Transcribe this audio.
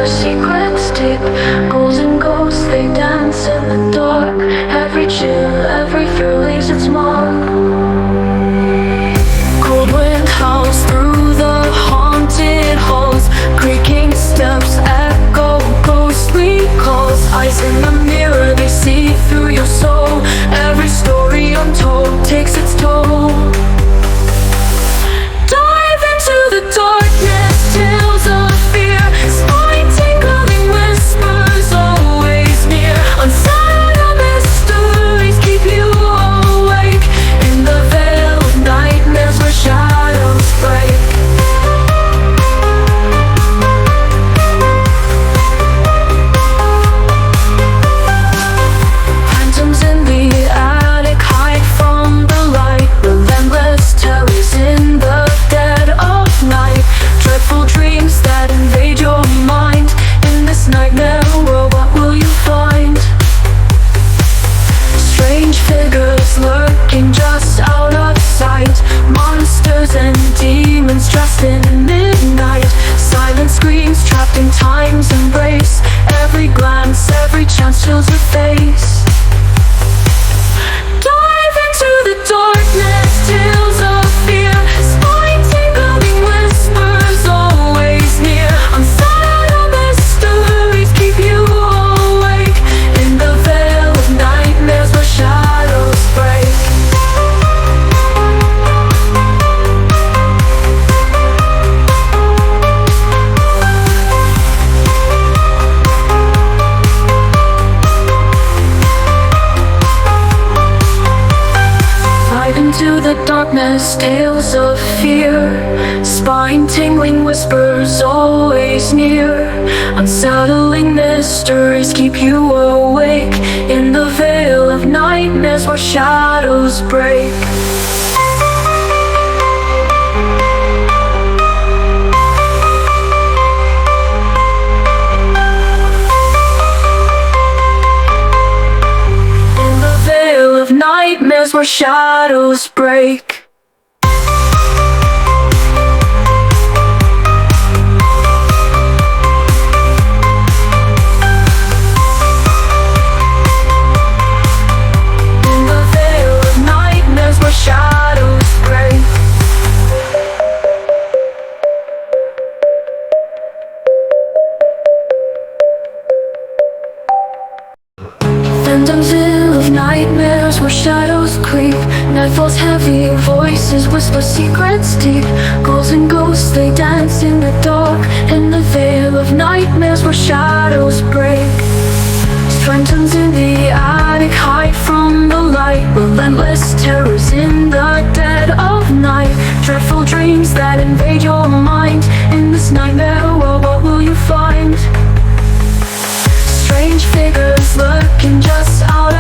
whisper secrets deep. Ghouls and ghosts, they dance in the dark. Every chill, every fear leaves its mark. Cold wind howls through the haunted halls. Creaking steps echo ghostly calls. Eyes in the mirror, they see through your soul. Every story untold takes its toll. Dive into the darkness, tales of fear. Spine-tingling whispers always near. Unsettled mysteries keep you awake. In the veil of nightmares where shadows break. Phantoms in the attic hide from the light. Relentless terrors in the dead of night. Dreadful dreams that invade your mind. In this nightmare world, what will you find? Strange figures lurking just out of sight. Monsters and demons dressed in midnight. Silent screams trapped in time's embrace. Every glance, every chance chills your face. Dive into the darkness, tales of fear. Spine-tingling whispers always near. Unsettled mysteries keep you awake. In the veil of nightmares where shadows break. Dive into the darkness, tales of fear. Spine-tingling whispers always near. Unsettling mysteries keep you awake. In the veil of nightmares where shadows break. In the veil of nightmares where shadows break. In the veil of nightmares where shadows break. Phantoms ill of nightmares where shadows creep. Night falls heavy, voices whisper secrets deep. Ghouls and ghosts, they dance in the dark. In the veil of nightmares where shadows break. Phantoms in the attic hide from the light. Relentless terrors in the dead of night. Dreadful dreams that invade your mind. In this nightmare world, what will you find? Strange figures lurking just out